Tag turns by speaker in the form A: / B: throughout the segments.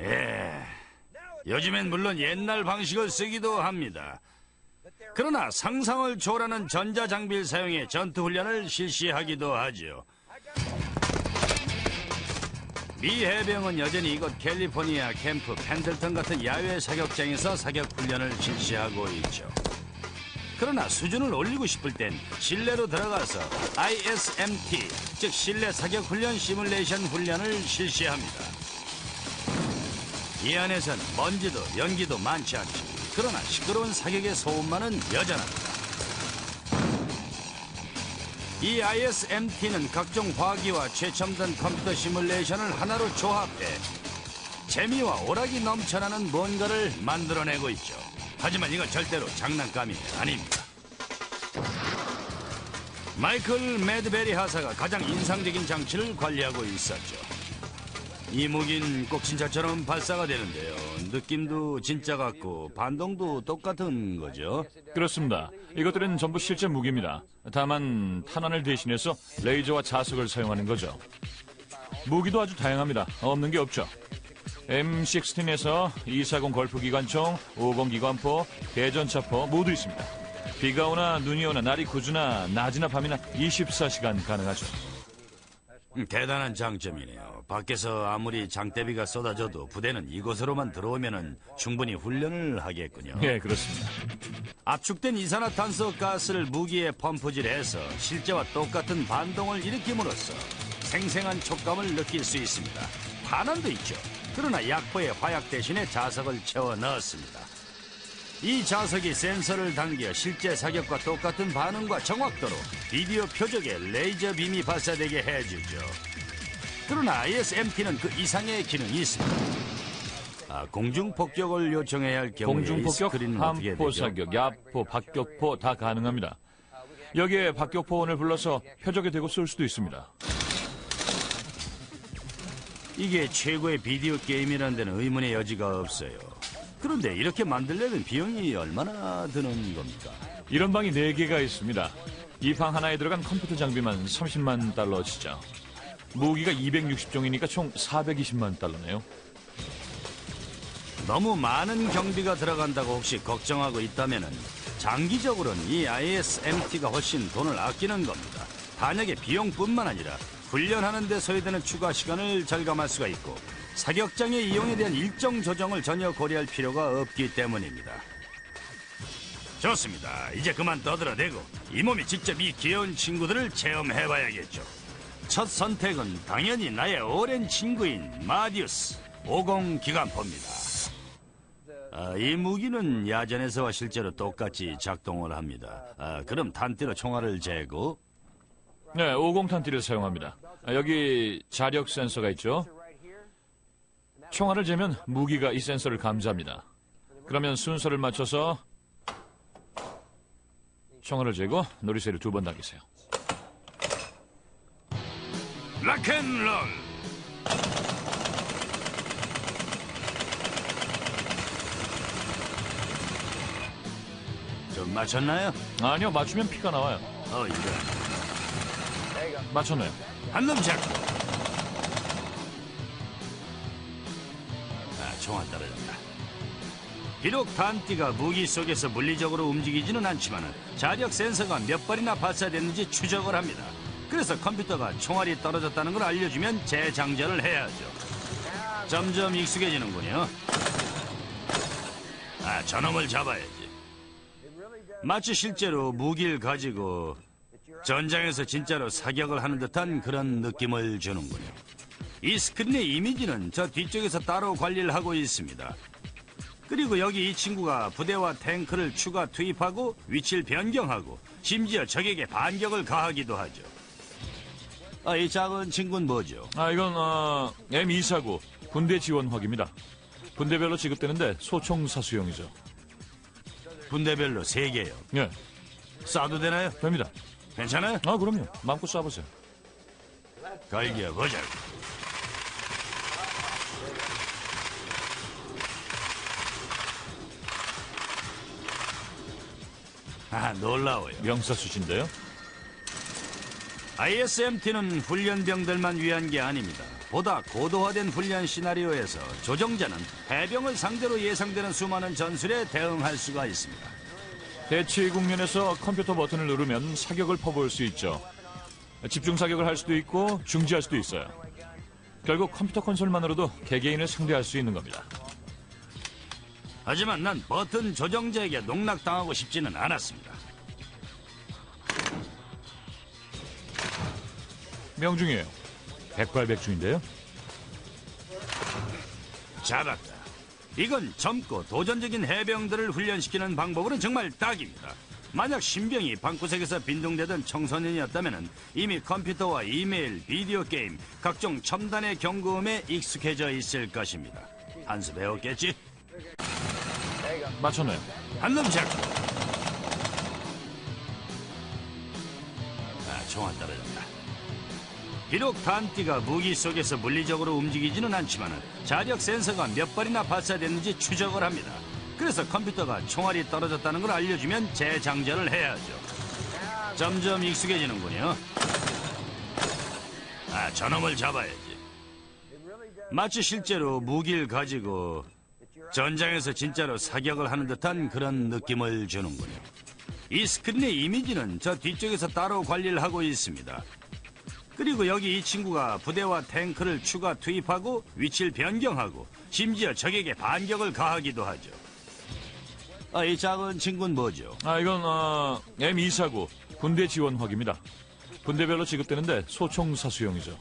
A: 예, 요즘엔 물론 옛날 방식을 쓰기도 합니다. 그러나 상상을 초월하는 전자장비를 사용해 전투훈련을 실시하기도 하죠. 미 해병은 여전히 이곳 캘리포니아 캠프 펜들턴 같은 야외 사격장에서 사격훈련을 실시하고 있죠. 그러나 수준을 올리고 싶을 땐 실내로 들어가서 ISMT, 즉 실내 사격훈련 시뮬레이션 훈련을 실시합니다. 이 안에선 먼지도 연기도 많지 않죠. 그러나 시끄러운 사격의 소음만은 여전합니다. 이 ISMT는 각종 화기와 최첨단 컴퓨터 시뮬레이션을 하나로 조합해 재미와 오락이 넘쳐나는 뭔가를 만들어내고 있죠. 하지만 이건 절대로 장난감이 아닙니다. 마이클 매드베리 하사가 가장 인상적인 장치를 관리하고 있었죠. 이 무기는 꼭 진짜처럼 발사가 되는데요. 느낌도 진짜 같고 반동도 똑같은 거죠.
B: 그렇습니다. 이것들은 전부 실제 무기입니다. 다만 탄환을 대신해서 레이저와 자석을 사용하는 거죠. 무기도 아주 다양합니다. 없는 게 없죠. M16에서 240 걸프 기관총, 50 기관포, 대전차포 모두 있습니다. 비가 오나 눈이 오나 날이 구주나 낮이나 밤이나 24시간 가능하죠.
A: 대단한 장점이네요. 밖에서 아무리 장대비가 쏟아져도 부대는 이곳으로만 들어오면 충분히 훈련을 하겠군요.
B: 예, 그렇습니다.
A: 압축된 이산화탄소 가스를 무기에 펌프질해서 실제와 똑같은 반동을 일으킴으로써 생생한 촉감을 느낄 수 있습니다. 탄환도 있죠. 그러나 약포에 화약 대신에 자석을 채워 넣었습니다. 이 자석이 센서를 당겨 실제 사격과 똑같은 반응과 정확도로 비디오 표적에 레이저 빔이 발사되게 해주죠. 그러나 ISMT는 그 이상의 기능이 있습니다. 공중 폭격을 요청해야 할 경우에
B: 공중 폭격,
A: 스크린은 어떻게
B: 함포
A: 되죠?
B: 사격, 야포, 박격포 다 가능합니다. 여기에 박격포원을 불러서 표적에 대고 쏠 수도 있습니다.
A: 이게 최고의 비디오 게임이라는 데는 의문의 여지가 없어요. 그런데 이렇게 만들려면 비용이 얼마나 드는 겁니까?
B: 이런 방이 4개가 있습니다. 이 방 하나에 들어간 컴퓨터 장비만 30만 달러치죠. 무기가 260종이니까 총 420만 달러네요.
A: 너무 많은 경비가 들어간다고 혹시 걱정하고 있다면 장기적으로는 이 ISMT가 훨씬 돈을 아끼는 겁니다. 단역의 비용뿐만 아니라 훈련하는 데 소요되는 추가 시간을 절감할 수가 있고 사격장의 이용에 대한 일정 조정을 전혀 고려할 필요가 없기 때문입니다. 좋습니다. 이제 그만 떠들어대고 이 몸이 직접 이 귀여운 친구들을 체험해봐야겠죠. 첫 선택은 당연히 나의 오랜 친구인 마디우스 50 기관포입니다. 이 무기는 야전에서와 실제로 똑같이 작동을 합니다. 그럼 탄띠로 총알을 재고
B: 네, 50탄띠를 사용합니다. 여기 자력 센서가 있죠. 총알을 재면 무기가 이 센서를 감지합니다. 그러면 순서를 맞춰서 총알을 재고 놀이쇠를 2번 당기세요.
A: 락앤롤! 좀 맞췄나요?
B: 아니요, 맞추면 피가 나와요.
A: 이거
B: 맞췄네요.
A: 한놈 잡고 총알 떨어졌다. 비록 탄띠가 무기 속에서 물리적으로 움직이지는 않지만 자력 센서가 몇 발이나 발사됐는지 추적을 합니다. 그래서 컴퓨터가 총알이 떨어졌다는 걸 알려주면 재장전을 해야죠. 점점 익숙해지는군요. 저놈을 잡아야지. 마치 실제로 무기를 가지고 전장에서 진짜로 사격을 하는 듯한 그런 느낌을 주는군요. 이 스크린의 이미지는 저 뒤쪽에서 따로 관리를 하고 있습니다. 그리고 여기 이 친구가 부대와 탱크를 추가 투입하고 위치를 변경하고 심지어 적에게 반격을 가하기도 하죠. 이 작은 친구는 뭐죠?
B: 이건 M249 군대 지원화기입니다. 분대별로 지급되는데 소총사수용이죠.
A: 분대별로 3개요.
B: 네,
A: 쏴도 되나요?
B: 됩니다.
A: 괜찮아요?
B: 그럼요. 마음껏 쏴보세요.
A: 갈겨보자고. 놀라워요.
B: 명사수신데요.
A: ISMT는 훈련병들만 위한 게 아닙니다. 보다 고도화된 훈련 시나리오에서 조종자는 해병을 상대로 예상되는 수많은 전술에 대응할 수가 있습니다.
B: 대치 국면에서 컴퓨터 버튼을 누르면 사격을 퍼부을 수 있죠. 집중 사격을 할 수도 있고 중지할 수도 있어요. 결국 컴퓨터 콘솔만으로도 개개인을 상대할 수 있는 겁니다.
A: 하지만 난 버튼 조종자에게 농락당하고 싶지는 않았습니다.
B: 명중이에요. 백발백중인데요.
A: 잡았다. 이건 젊고 도전적인 해병들을 훈련시키는 방법으로는 정말 딱입니다. 만약 신병이 방구석에서 빈둥대던 청소년이었다면 이미 컴퓨터와 이메일, 비디오 게임, 각종 첨단의 경고음에 익숙해져 있을 것입니다. 한 수 배웠겠지?
B: 맞췄네요.
A: 한놈 잡고. 총알 떨어졌다. 비록 탄띠가 무기 속에서 물리적으로 움직이지는 않지만 자력 센서가 몇 발이나 발사됐는지 추적을 합니다. 그래서 컴퓨터가 총알이 떨어졌다는 걸 알려주면 재장전을 해야죠. 점점 익숙해지는군요. 저놈을 잡아야지. 마치 실제로 무기를 가지고 전장에서 진짜로 사격을 하는 듯한 그런 느낌을 주는군요. 이 스크린의 이미지는 저 뒤쪽에서 따로 관리를 하고 있습니다. 그리고 여기 이 친구가 부대와 탱크를 추가 투입하고 위치를 변경하고 심지어 적에게 반격을 가하기도 하죠. 이 작은 친구는 뭐죠?
B: 이건 M249 군대 지원화기입니다. 군대별로 지급되는데 소총사수용이죠.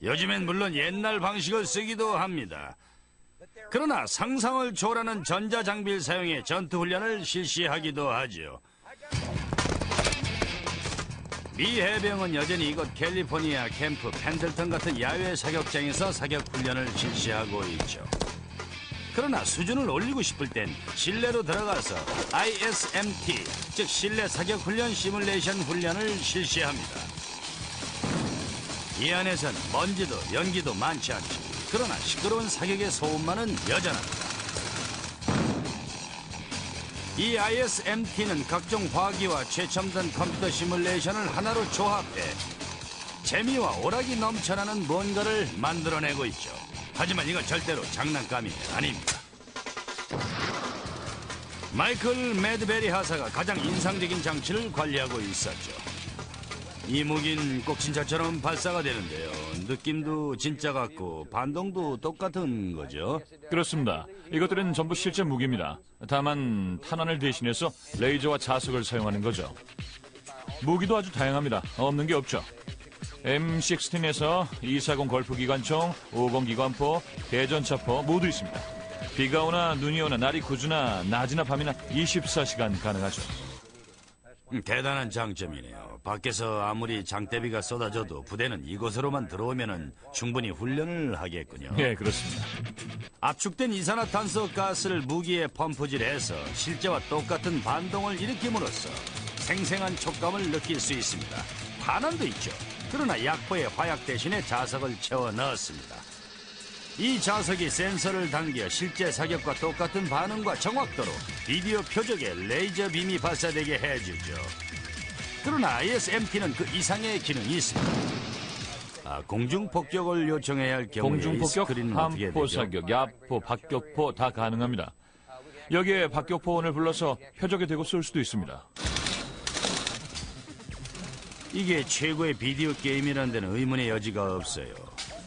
A: 요즘엔 물론 옛날 방식을 쓰기도 합니다. 그러나 상상을 초월하는 전자장비를 사용해 전투훈련을 실시하기도 하죠. 미 해병은 여전히 이곳 캘리포니아 캠프 펜들턴 같은 야외 사격장에서 사격훈련을 실시하고 있죠. 그러나 수준을 올리고 싶을 땐 실내로 들어가서 ISMT, 즉 실내 사격훈련 시뮬레이션 훈련을 실시합니다. 이 안에선 먼지도 연기도 많지 않죠. 그러나 시끄러운 사격의 소음만은 여전합니다. 이 ISMT는 각종 화기와 최첨단 컴퓨터 시뮬레이션을 하나로 조합해 재미와 오락이 넘쳐나는 뭔가를 만들어내고 있죠. 하지만 이건 절대로 장난감이 아닙니다. 마이클 매드베리 하사가 가장 인상적인 장치를 관리하고 있었죠. 이 무기는 꼭 진짜처럼 발사가 되는데요. 느낌도 진짜 같고 반동도 똑같은 거죠.
B: 그렇습니다. 이것들은 전부 실제 무기입니다. 다만 탄환을 대신해서 레이저와 자석을 사용하는 거죠. 무기도 아주 다양합니다. 없는 게 없죠. M16에서 240 걸프 기관총, 50 기관포, 대전차포 모두 있습니다. 비가 오나 눈이 오나 날이 구주나 낮이나 밤이나 24시간 가능하죠.
A: 대단한 장점이네요. 밖에서 아무리 장대비가 쏟아져도 부대는 이곳으로만 들어오면 충분히 훈련을 하겠군요.
B: 예, 그렇습니다.
A: 압축된 이산화탄소 가스를 무기에 펌프질해서 실제와 똑같은 반동을 일으킴으로써 생생한 촉감을 느낄 수 있습니다. 탄환도 있죠. 그러나 약포에 화약 대신에 자석을 채워 넣었습니다. 이 자석이 센서를 당겨 실제 사격과 똑같은 반응과 정확도로 비디오 표적에 레이저 빔이 발사되게 해주죠. 그러나 ISMT는 그 이상의 기능이 있습니다. 공중 폭격을 요청해야 할 경우에
B: 공중 폭격,
A: 스크린은 어떻게
B: 함포
A: 되죠?
B: 사격, 야포, 박격포 다 가능합니다. 여기에 박격포원을 불러서 표적에 대고 쏠 수도 있습니다.
A: 이게 최고의 비디오 게임이라는 데는 의문의 여지가 없어요.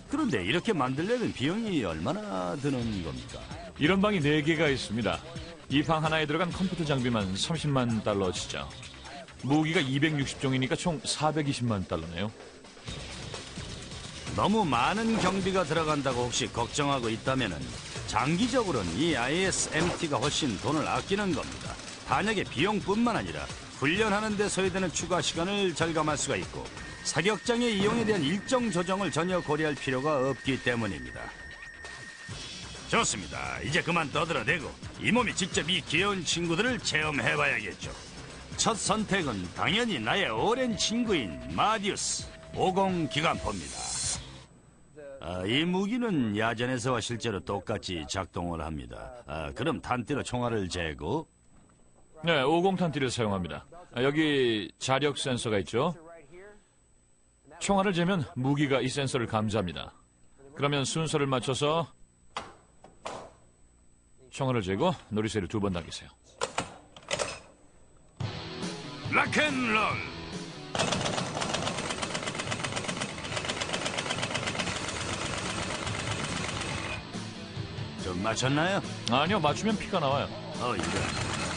A: 그런데 이렇게 만들려면 비용이 얼마나 드는 겁니까?
B: 이런 방이 4개가 있습니다. 이 방 하나에 들어간 컴퓨터 장비만 30만 달러치죠. 무기가 260종이니까 총 420만 달러네요.
A: 너무 많은 경비가 들어간다고 혹시 걱정하고 있다면 장기적으로는 이 ISMT가 훨씬 돈을 아끼는 겁니다. 단역의 비용뿐만 아니라 훈련하는 데 소요되는 추가 시간을 절감할 수가 있고 사격장의 이용에 대한 일정 조정을 전혀 고려할 필요가 없기 때문입니다. 좋습니다. 이제 그만 떠들어대고 이 몸이 직접 이 귀여운 친구들을 체험해봐야겠죠. 첫 선택은 당연히 나의 오랜 친구인 마디우스 50 기관포입니다. 이 무기는 야전에서와 실제로 똑같이 작동을 합니다. 그럼 탄띠로 총알을 재고
B: 네, 50탄띠를 사용합니다. 여기 자력 센서가 있죠. 총알을 재면 무기가 이 센서를 감지합니다. 그러면 순서를 맞춰서 총알을 재고 놀이쇠를 2번 당기세요.
A: 락앤롤. 좀 맞췄나요?
B: 아니요, 맞추면 피가 나와요.
A: 이런.